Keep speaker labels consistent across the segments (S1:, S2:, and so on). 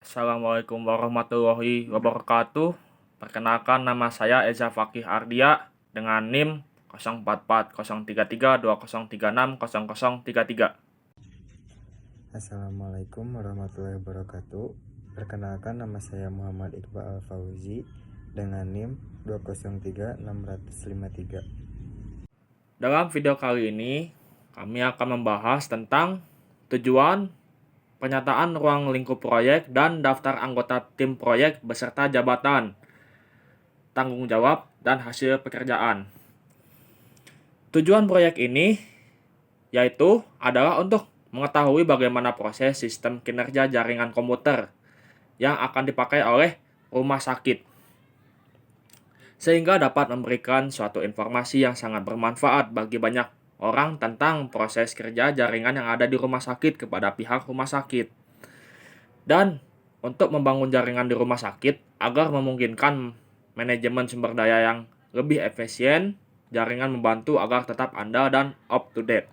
S1: Assalamualaikum warahmatullahi wabarakatuh. Perkenalkan, nama saya Eza Fakih Ardia dengan NIM 04403320360033.
S2: Assalamualaikum warahmatullahi wabarakatuh. Perkenalkan, nama saya Muhammad Iqbal Al-Fauzi dengan NIM 203653.
S1: Dalam video kali ini, kami akan membahas tentang tujuan, pernyataan ruang lingkup proyek, dan daftar anggota tim proyek beserta jabatan, tanggung jawab, dan hasil pekerjaan. Tujuan proyek ini yaitu adalah untuk mengetahui bagaimana proses sistem kinerja jaringan komputer yang akan dipakai oleh rumah sakit, sehingga dapat memberikan suatu informasi yang sangat bermanfaat bagi banyak orang tentang proses kerja jaringan yang ada di rumah sakit kepada pihak rumah sakit. Dan untuk membangun jaringan di rumah sakit agar memungkinkan manajemen sumber daya yang lebih efisien, jaringan membantu agar tetap andal dan up to date.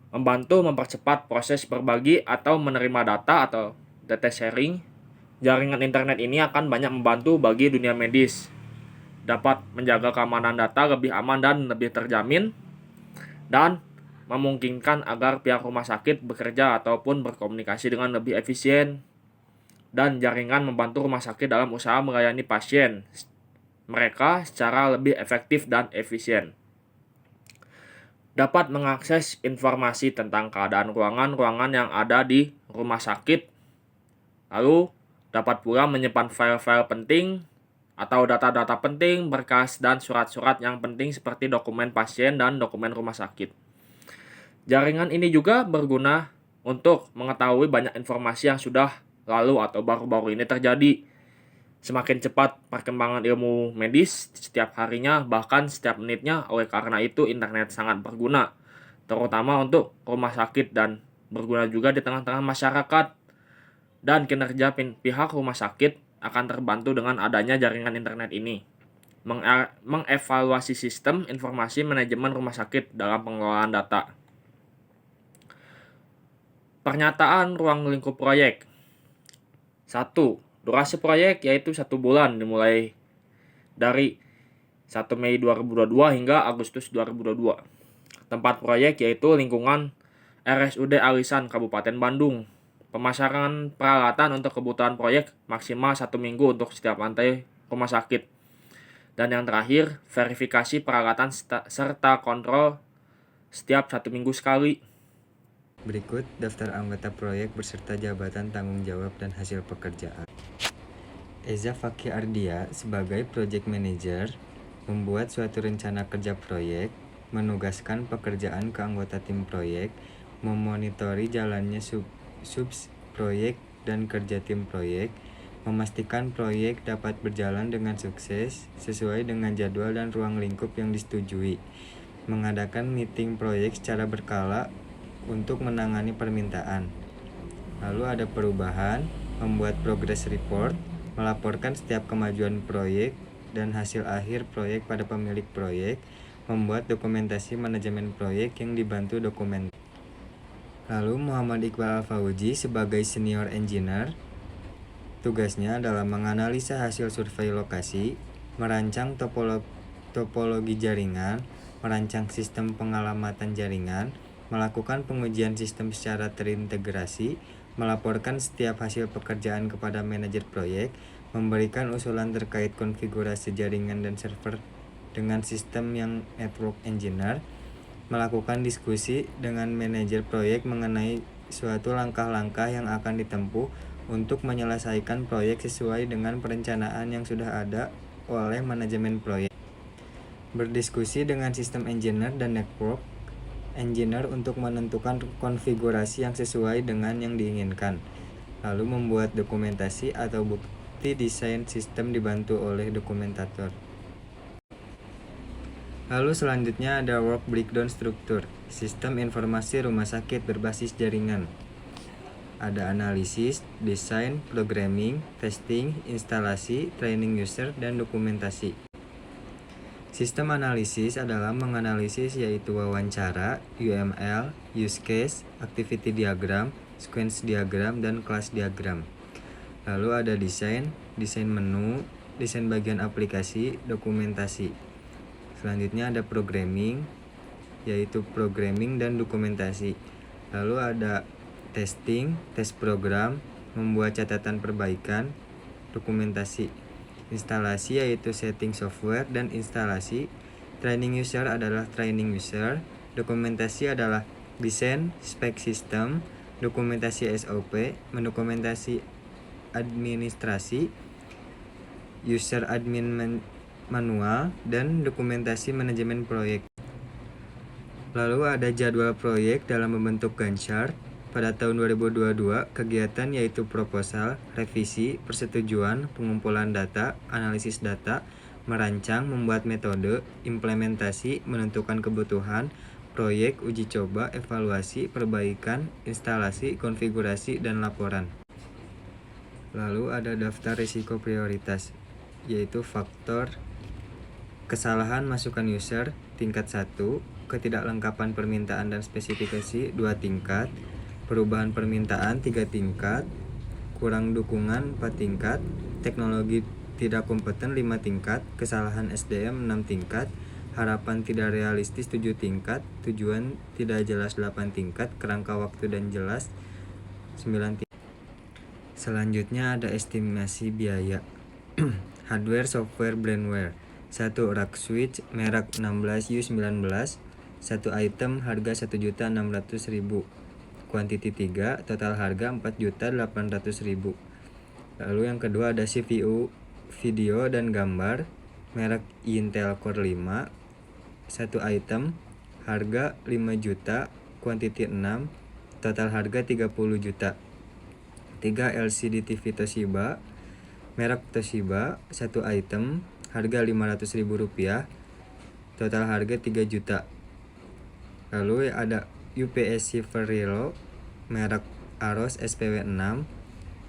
S1: Membantu mempercepat proses berbagi atau menerima data atau data sharing. Jaringan internet ini akan banyak membantu bagi dunia medis, dapat menjaga keamanan data lebih aman dan lebih terjamin, dan memungkinkan agar pihak rumah sakit bekerja ataupun berkomunikasi dengan lebih efisien. Dan jaringan membantu rumah sakit dalam usaha melayani pasien mereka secara lebih efektif dan efisien. Dapat mengakses informasi tentang keadaan ruangan-ruangan yang ada di rumah sakit. Lalu dapat pula menyimpan file-file penting atau data-data penting, berkas, dan surat-surat yang penting seperti dokumen pasien dan dokumen rumah sakit. Jaringan ini juga berguna untuk mengetahui banyak informasi yang sudah lalu atau baru-baru ini terjadi. Semakin cepat perkembangan ilmu medis setiap harinya, bahkan setiap menitnya. Oleh karena itu, internet sangat berguna, terutama untuk rumah sakit, dan berguna juga di tengah-tengah masyarakat. Dan kinerja pihak rumah sakit akan terbantu dengan adanya jaringan internet ini. Mengevaluasi sistem informasi manajemen rumah sakit dalam pengelolaan data. Pernyataan ruang lingkup proyek. 1. Durasi proyek yaitu 1 bulan dimulai dari 1 Mei 2022 hingga Agustus 2022. Tempat proyek yaitu lingkungan RSUD Alisan Kabupaten Bandung. Pemasaran peralatan untuk kebutuhan proyek maksimal 1 minggu untuk setiap lantai rumah sakit. Dan yang terakhir, verifikasi peralatan serta kontrol setiap 1 minggu sekali.
S2: Berikut daftar anggota proyek beserta jabatan tanggung jawab dan hasil pekerjaan. Eza Fakih Ardia sebagai Project Manager membuat suatu rencana kerja proyek, menugaskan pekerjaan ke anggota tim proyek, memonitori jalannya sub-proyek dan kerja tim proyek, memastikan proyek dapat berjalan dengan sukses sesuai dengan jadwal dan ruang lingkup yang disetujui, mengadakan meeting proyek secara berkala untuk menangani permintaan. Lalu ada perubahan, membuat progress report, melaporkan setiap kemajuan proyek dan hasil akhir proyek pada pemilik proyek, membuat dokumentasi manajemen proyek yang dibantu dokumen. Lalu Muhammad Iqbal Al-Fauzi sebagai Senior Engineer, tugasnya adalah menganalisa hasil survei lokasi, merancang topologi jaringan, merancang sistem pengalamatan jaringan, melakukan pengujian sistem secara terintegrasi, melaporkan setiap hasil pekerjaan kepada manajer proyek, memberikan usulan terkait konfigurasi jaringan dan server dengan sistem yang network engineer, melakukan diskusi dengan manajer proyek mengenai suatu langkah-langkah yang akan ditempuh untuk menyelesaikan proyek sesuai dengan perencanaan yang sudah ada oleh manajemen proyek. Berdiskusi dengan sistem engineer dan network engineer untuk menentukan konfigurasi yang sesuai dengan yang diinginkan. Lalu membuat dokumentasi atau bukti desain sistem dibantu oleh dokumentator. Lalu selanjutnya ada work breakdown struktur, sistem informasi rumah sakit berbasis jaringan. Ada analisis, desain, programming, testing, instalasi, training user, dan dokumentasi. Sistem analisis adalah menganalisis yaitu wawancara, UML, use case, activity diagram, sequence diagram, dan class diagram. Lalu ada desain menu, desain bagian aplikasi, dokumentasi. Selanjutnya ada programming, yaitu programming dan dokumentasi. Lalu ada testing, tes program, membuat catatan perbaikan, dokumentasi. Instalasi yaitu setting software dan instalasi. Training user adalah training user. Dokumentasi adalah desain, spek sistem, dokumentasi SOP, mendokumentasi administrasi, user admin manual, dan dokumentasi manajemen proyek. Lalu ada jadwal proyek dalam membentuk Gantt chart. Pada tahun 2022, kegiatan yaitu proposal, revisi, persetujuan, pengumpulan data, analisis data, merancang, membuat metode, implementasi, menentukan kebutuhan, proyek, uji coba, evaluasi, perbaikan, instalasi, konfigurasi, dan laporan. Lalu ada daftar risiko prioritas, yaitu faktor kesalahan masukan user tingkat 1, ketidaklengkapan permintaan dan spesifikasi 2 tingkat, perubahan permintaan 3 tingkat, kurang dukungan 4 tingkat, teknologi tidak kompeten 5 tingkat, kesalahan SDM 6 tingkat, harapan tidak realistis 7 tingkat, tujuan tidak jelas 8 tingkat, kerangka waktu dan jelas 9 tingkat. Selanjutnya ada estimasi biaya. Hardware, software, brandware. 1 rack switch merek 16U19, 1 item harga 1.600.000. Quantity 3, total harga 4.800.000. Lalu yang kedua ada CPU, video dan gambar merek Intel Core 5, 1 item harga 5 juta, quantity 6, total harga 30 juta. 3 LCD TV Toshiba merek Toshiba, 1 item harga Rp500.000, total harga 3 juta. Lalu ada UPS Silverilo merek Aros SPW6,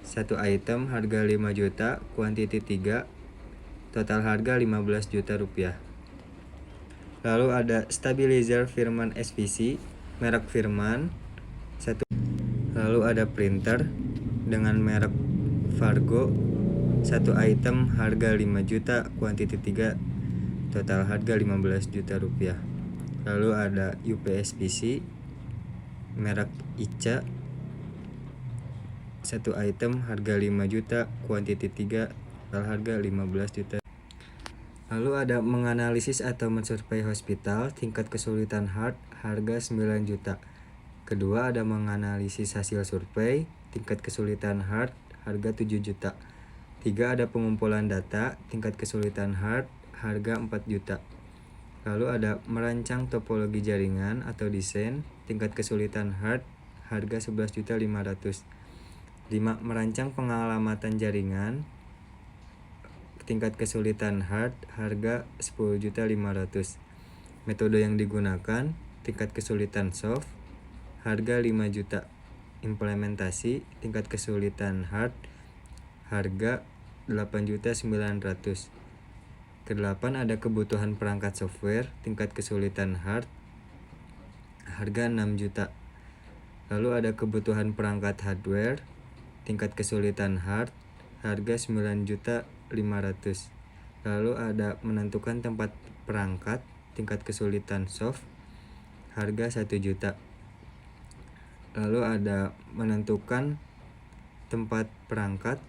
S2: 1 item harga 5 juta, quantity 3, total harga 15 juta rupiah. Lalu ada stabilizer Firman SVC merek Firman, 1. Lalu ada printer dengan merek Fargo, 1 item harga 5 juta, quantity 3, total harga 15 juta rupiah. Lalu ada UPS PC merek Ica, 1 item harga 5 juta, quantity 3, total harga 15 juta. Lalu ada menganalisis atau mensurvei hospital, tingkat kesulitan hard, harga 9 juta. Kedua ada menganalisis hasil survei, tingkat kesulitan hard, harga 7 juta. 3 ada pengumpulan data, tingkat kesulitan hard, harga 4 juta. Lalu ada merancang topologi jaringan atau desain, tingkat kesulitan hard, harga 11.500.000. 5 merancang pengalamatan jaringan, tingkat kesulitan hard, harga 10.500.000. Metode yang digunakan, tingkat kesulitan soft, harga 5 juta. Implementasi, tingkat kesulitan hard, harga 8.900.000. Kedelapan ada kebutuhan perangkat software, tingkat kesulitan hard, harga 6 juta. Lalu ada kebutuhan perangkat hardware, tingkat kesulitan hard, harga 9.500.000. Lalu ada menentukan tempat perangkat, tingkat kesulitan soft, harga 1 juta. Lalu ada menentukan tempat perangkat,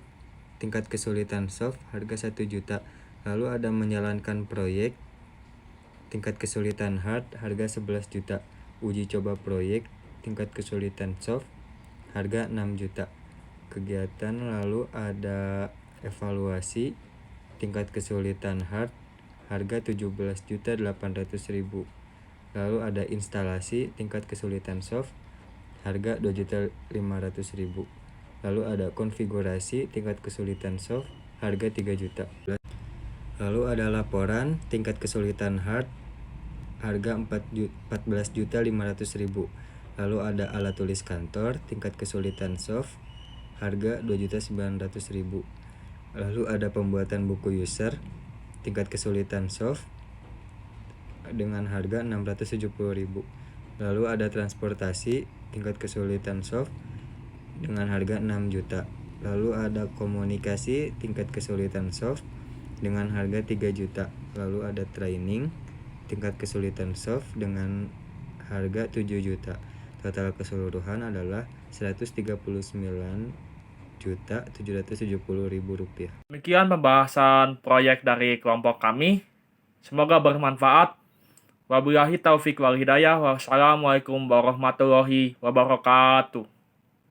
S2: tingkat kesulitan soft, harga 1 juta. Lalu ada menjalankan proyek, tingkat kesulitan hard, harga 11 juta. Uji coba proyek, tingkat kesulitan soft, harga 6 juta. Kegiatan lalu ada evaluasi, tingkat kesulitan hard, harga 17.800.000. Lalu ada instalasi, tingkat kesulitan soft, harga 2.500.000. Lalu ada konfigurasi, tingkat kesulitan soft, harga 3 juta. Lalu ada laporan, tingkat kesulitan hard, harga 14.500.000. Lalu ada alat tulis kantor, tingkat kesulitan soft, harga 2.900.000. Lalu ada pembuatan buku user, tingkat kesulitan soft, dengan harga 670.000. Lalu ada transportasi tingkat kesulitan soft dengan harga 6 juta. Lalu ada komunikasi tingkat kesulitan soft dengan harga 3 juta. Lalu ada training tingkat kesulitan soft dengan harga 7 juta. Total keseluruhan adalah 139.770.000 rupiah.
S1: Demikian pembahasan proyek dari kelompok kami. Semoga bermanfaat. Wabillahi taufiq wal hidayah. Wassalamualaikum warahmatullahi wabarakatuh.